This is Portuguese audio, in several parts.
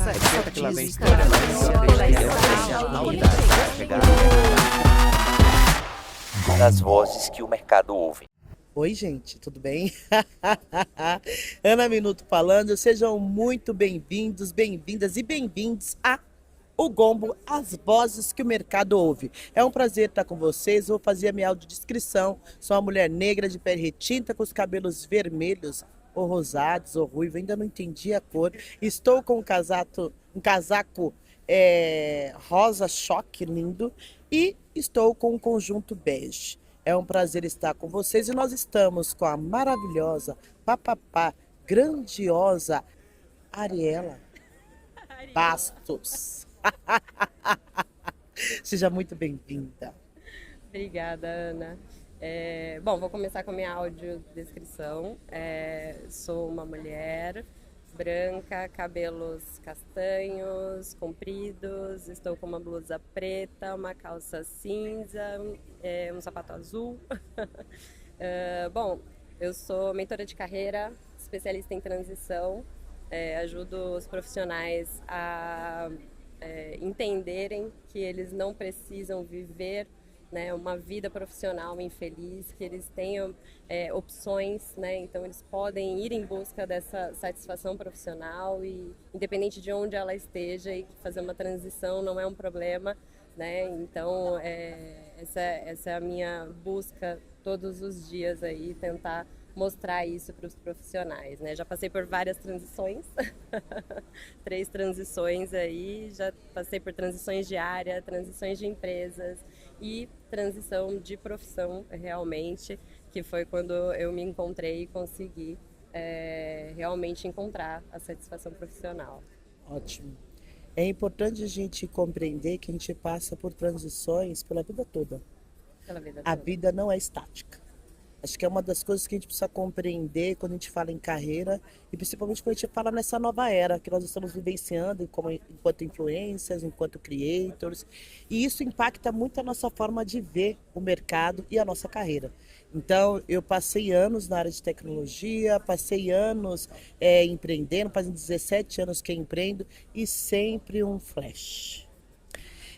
Senta que lá vem Diz, história, vai das vozes que o mercado ouve. Oi, gente, tudo bem? Ana Minuto falando, sejam muito bem-vindos, bem-vindas e bem-vindos a O Gombo, as vozes que o mercado ouve. É um prazer estar com vocês, vou fazer a minha audiodescrição. Sou uma mulher negra de pele retinta, com os cabelos vermelhos, ou rosados, ou ruivo, ainda não entendi a cor. Estou com um casaco rosa choque lindo e estou com um conjunto bege. É um prazer estar com vocês e nós estamos com a maravilhosa, papapá, grandiosa Ariela Bastos. Seja muito bem-vinda. Obrigada, Ana. Bom, vou começar com a minha audiodescrição. Sou uma mulher branca, cabelos castanhos, compridos, estou com uma blusa preta, uma calça cinza, um sapato azul. Bom, eu sou mentora de carreira, especialista em transição, ajudo os profissionais a entenderem que eles não precisam viver, né, uma vida profissional infeliz, que eles tenham opções, né, então eles podem ir em busca dessa satisfação profissional e independente de onde ela esteja, e fazer uma transição não é um problema, né, então essa é a minha busca todos os dias aí, tentar mostrar isso para os profissionais, né? Já passei por várias transições, 3 transições aí, já passei por transições de área, transições de empresas e transição de profissão realmente, que foi quando eu me encontrei e consegui realmente encontrar a satisfação profissional. Ótimo. É importante a gente compreender que a gente passa por transições pela vida toda. Pela vida A toda. vida não é estática. Acho que é uma das coisas que a gente precisa compreender quando a gente fala em carreira e principalmente quando a gente fala nessa nova era que nós estamos vivenciando enquanto influencers, enquanto creators. E isso impacta muito a nossa forma de ver o mercado e a nossa carreira. Então, eu passei anos na área de tecnologia, passei anos empreendendo, fazem 17 anos que eu empreendo e sempre um flash.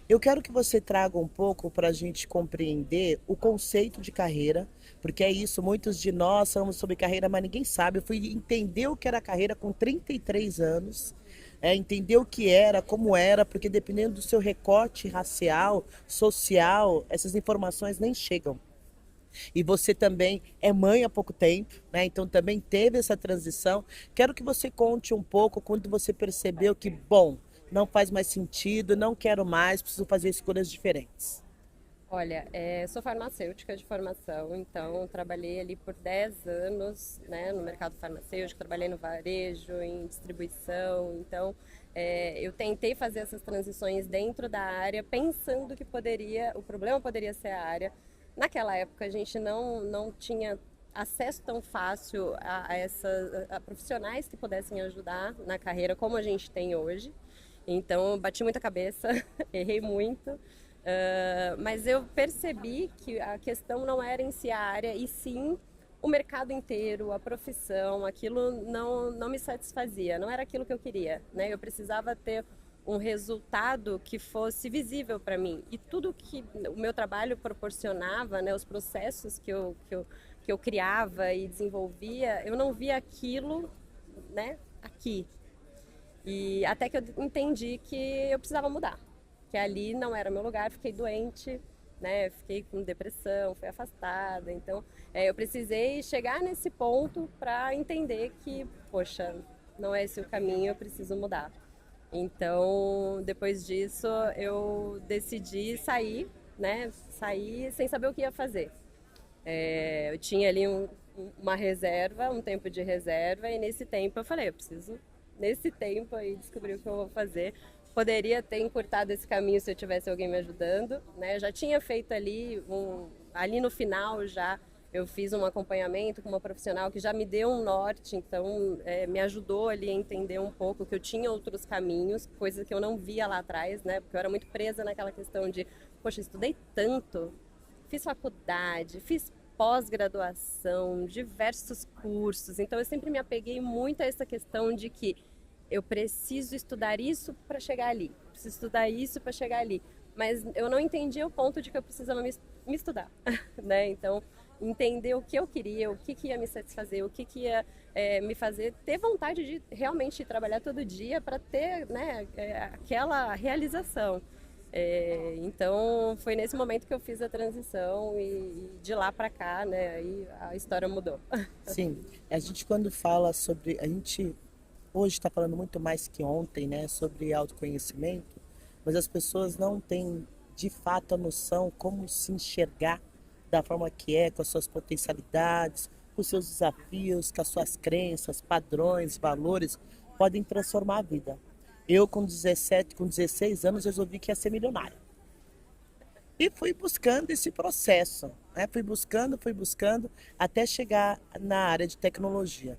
Eu quero que você traga um pouco para a gente compreender o conceito de carreira, porque é isso, muitos de nós falamos sobre carreira, mas ninguém sabe. Eu fui entender o que era carreira com 33 anos, entender o que era, como era, porque dependendo do seu recorte racial, social, essas informações nem chegam. E você também é mãe há pouco tempo, né? Então também teve essa transição. Quero que você conte um pouco quando você percebeu que, bom, não faz mais sentido, não quero mais, preciso fazer escolhas diferentes. Olha, sou farmacêutica de formação, então trabalhei ali por 10 anos, né, no mercado farmacêutico, trabalhei no varejo, em distribuição, então eu tentei fazer essas transições dentro da área, pensando que o problema poderia ser a área. Naquela época a gente não tinha acesso tão fácil a profissionais que pudessem ajudar na carreira como a gente tem hoje. Então, eu bati muita cabeça, errei muito, mas eu percebi que a questão não era em si a área, e sim o mercado inteiro, a profissão, aquilo não me satisfazia, não era aquilo que eu queria, né? Eu precisava ter um resultado que fosse visível para mim. E tudo que o meu trabalho proporcionava, né, os processos que eu criava e desenvolvia, eu não via aquilo, né, aqui. E até que eu entendi que eu precisava mudar, que ali não era meu lugar, fiquei doente, né? Fiquei com depressão, fui afastada. Então, eu precisei chegar nesse ponto para entender que, poxa, não é esse o caminho, eu preciso mudar. Então, depois disso, eu decidi sair, né? Sair sem saber o que ia fazer. Eu tinha ali uma reserva, um tempo de reserva, e nesse tempo eu falei, eu preciso nesse tempo aí descobrir o que eu vou fazer. Poderia ter encurtado esse caminho se eu tivesse alguém me ajudando, né? Eu já tinha feito ali no final já eu fiz um acompanhamento com uma profissional que já me deu um norte, então me ajudou ali a entender um pouco que eu tinha outros caminhos, coisas que eu não via lá atrás, né? Porque eu era muito presa naquela questão de, poxa, estudei tanto, fiz faculdade, fiz pós-graduação, diversos cursos, então eu sempre me apeguei muito a essa questão de que eu preciso estudar isso para chegar ali, preciso estudar isso para chegar ali. Mas eu não entendia o ponto de que eu precisava me estudar, né? Então, entender o que eu queria, o que ia me satisfazer, o que ia me fazer ter vontade de realmente trabalhar todo dia para ter, né, aquela realização. Então, foi nesse momento que eu fiz a transição e de lá para cá, né, aí a história mudou. Sim, a gente quando fala sobre, a gente hoje está falando muito mais que ontem, né, sobre autoconhecimento, mas as pessoas não têm de fato a noção como se enxergar da forma que é, com as suas potencialidades, com os seus desafios, com as suas crenças, padrões, valores, podem transformar a vida. Eu com 17, com 16 anos resolvi que ia ser milionário. E fui buscando esse processo, né? Fui buscando, até chegar na área de tecnologia.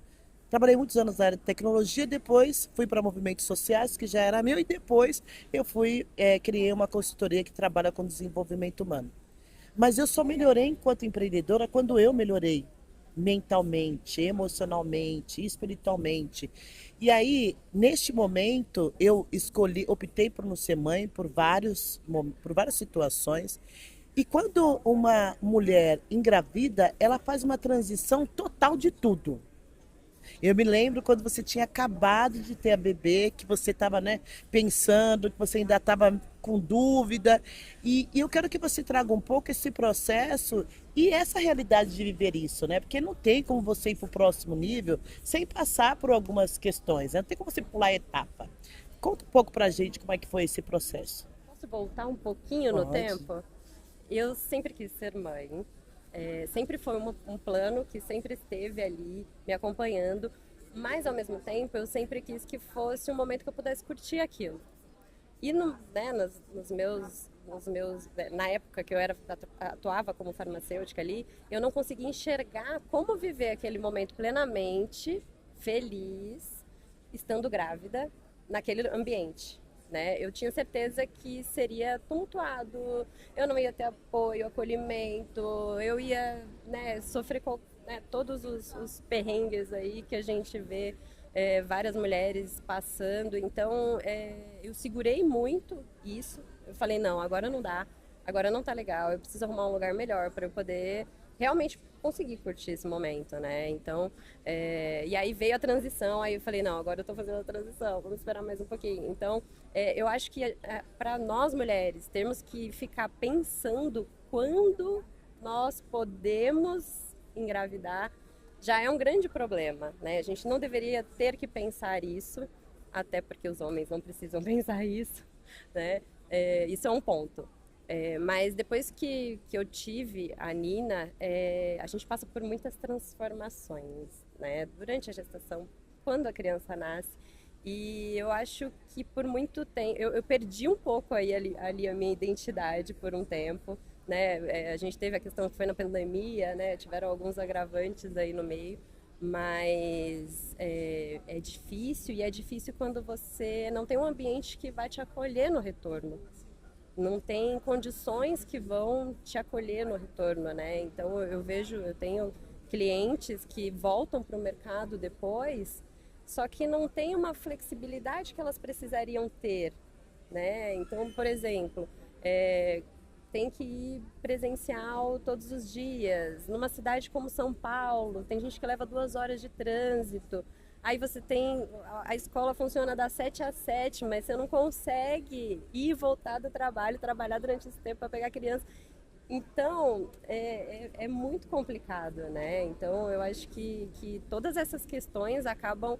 Trabalhei muitos anos na área de tecnologia, depois fui para movimentos sociais, que já era meu, e depois eu criei uma consultoria que trabalha com desenvolvimento humano. Mas eu só melhorei enquanto empreendedora quando eu melhorei mentalmente, emocionalmente, espiritualmente. E aí, neste momento, eu optei por não ser mãe por várias situações. E quando uma mulher engravida, ela faz uma transição total de tudo. Eu me lembro quando você tinha acabado de ter a bebê, que você estava, né, pensando, que você ainda estava com dúvida. E eu quero que você traga um pouco esse processo e essa realidade de viver isso, né? Porque não tem como você ir para o próximo nível sem passar por algumas questões, né? Não tem como você pular etapa. Conta um pouco pra gente como é que foi esse processo. Posso voltar um pouquinho no Pode. tempo? Eu sempre quis ser mãe. Sempre foi um plano que sempre esteve ali me acompanhando, mas ao mesmo tempo eu sempre quis que fosse um momento que eu pudesse curtir aquilo. E né, na época que eu atuava como farmacêutica ali, eu não conseguia enxergar como viver aquele momento plenamente, feliz, estando grávida, naquele ambiente. Né? Eu tinha certeza que seria tumultuado, eu não ia ter apoio, acolhimento, eu ia, né, sofrer né, todos os perrengues aí que a gente vê várias mulheres passando. Então, eu segurei muito isso. Eu falei, não, agora não dá, agora não tá legal, eu preciso arrumar um lugar melhor para eu poder realmente conseguir curtir esse momento, né? Então, e aí veio a transição, aí eu falei, não, agora eu tô fazendo a transição, vamos esperar mais um pouquinho. Então, eu acho que para nós mulheres, temos que ficar pensando quando nós podemos engravidar, já é um grande problema, né? A gente não deveria ter que pensar isso, até porque os homens não precisam pensar isso, né? Isso é um ponto. Mas depois que eu tive a Nina, a gente passa por muitas transformações, né? Durante a gestação, quando a criança nasce. E eu acho que por muito tempo, eu perdi um pouco aí ali a minha identidade por um tempo, né? A gente teve a questão que foi na pandemia, né? Tiveram alguns agravantes aí no meio. Mas é difícil, e é difícil quando você não tem um ambiente que vai te acolher no retorno. Não tem condições que vão te acolher no retorno, né? Então eu tenho clientes que voltam para o mercado depois, só que não tem uma flexibilidade que elas precisariam ter, né? Então, por exemplo, tem que ir presencial todos os dias. Numa cidade como São Paulo, tem gente que leva 2 horas de trânsito. Aí você tem, a escola funciona das 7 às 7, mas você não consegue ir e voltar do trabalho, trabalhar durante esse tempo para pegar a criança. Então, é muito complicado, né? Então, eu acho que todas essas questões acabam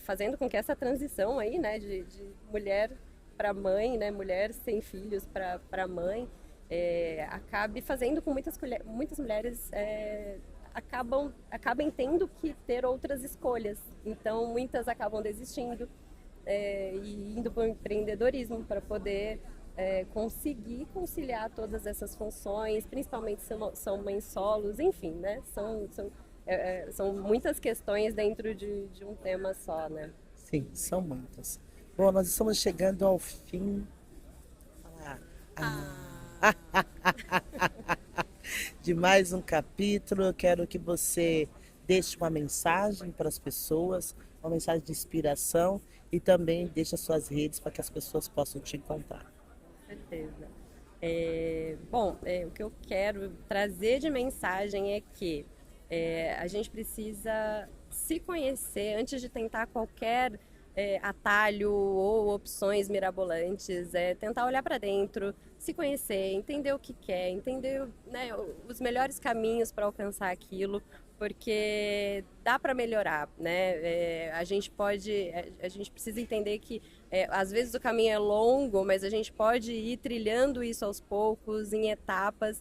fazendo com que essa transição aí, né, de mulher para mãe, né, mulher sem filhos para mãe, acabe fazendo com muitas mulheres acabem tendo que ter outras escolhas. Então, muitas acabam desistindo e indo para o empreendedorismo para poder conseguir conciliar todas essas funções, principalmente se são mães solos, enfim, né? São muitas questões dentro de um tema só, né? Sim, são muitas. Bom, nós estamos chegando ao fim de mais um capítulo. Eu quero que você deixe uma mensagem para as pessoas, uma mensagem de inspiração, e também deixa suas redes para que as pessoas possam te encontrar. Com certeza. O que eu quero trazer de mensagem é que a gente precisa se conhecer antes de tentar qualquer atalho ou opções mirabolantes, tentar olhar para dentro, se conhecer, entender o que quer, entender, né, os melhores caminhos para alcançar aquilo, porque dá para melhorar, né? A gente precisa entender que às vezes o caminho é longo, mas a gente pode ir trilhando isso aos poucos, em etapas,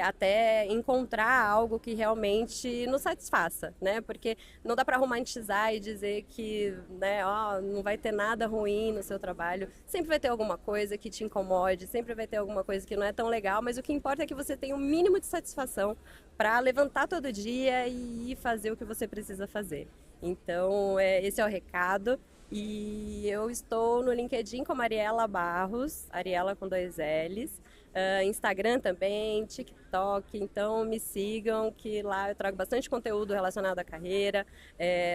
até encontrar algo que realmente nos satisfaça, né? Porque não dá para romantizar e dizer que, né, não vai ter nada ruim no seu trabalho. Sempre vai ter alguma coisa que te incomode, sempre vai ter alguma coisa que não é tão legal, mas o que importa é que você tenha o mínimo de satisfação para levantar todo dia e ir fazer o que você precisa fazer. Então, esse é o recado. E eu estou no LinkedIn como Ariela Barros, Ariela com 2 L's, Instagram também, TikTok, então me sigam que lá eu trago bastante conteúdo relacionado à carreira.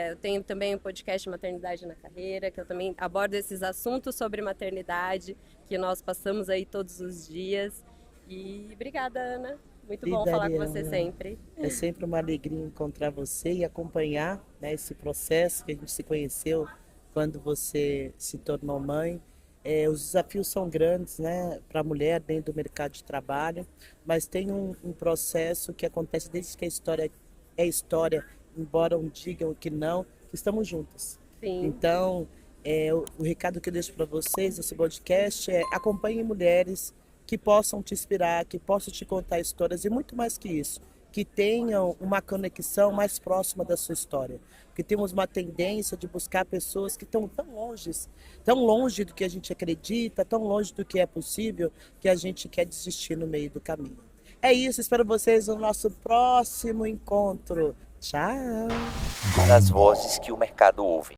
Eu tenho também um podcast Maternidade na Carreira, que eu também abordo esses assuntos sobre maternidade que nós passamos aí todos os dias. E obrigada, Ana. Muito bom falar com você sempre. É sempre uma alegria encontrar você e acompanhar, né, esse processo que a gente se conheceu quando você se tornou mãe. Os desafios são grandes, né, para a mulher dentro do mercado de trabalho, mas tem um processo que acontece desde que a história é história, embora digam que não, que estamos juntas. Sim. Então, o recado que eu deixo para vocês nesse podcast é: acompanhem mulheres que possam te inspirar, que possam te contar histórias e muito mais que isso, que tenham uma conexão mais próxima da sua história. Porque temos uma tendência de buscar pessoas que estão tão longe do que a gente acredita, tão longe do que é possível, que a gente quer desistir no meio do caminho. É isso, espero vocês no nosso próximo encontro. Tchau! As vozes que o mercado ouve.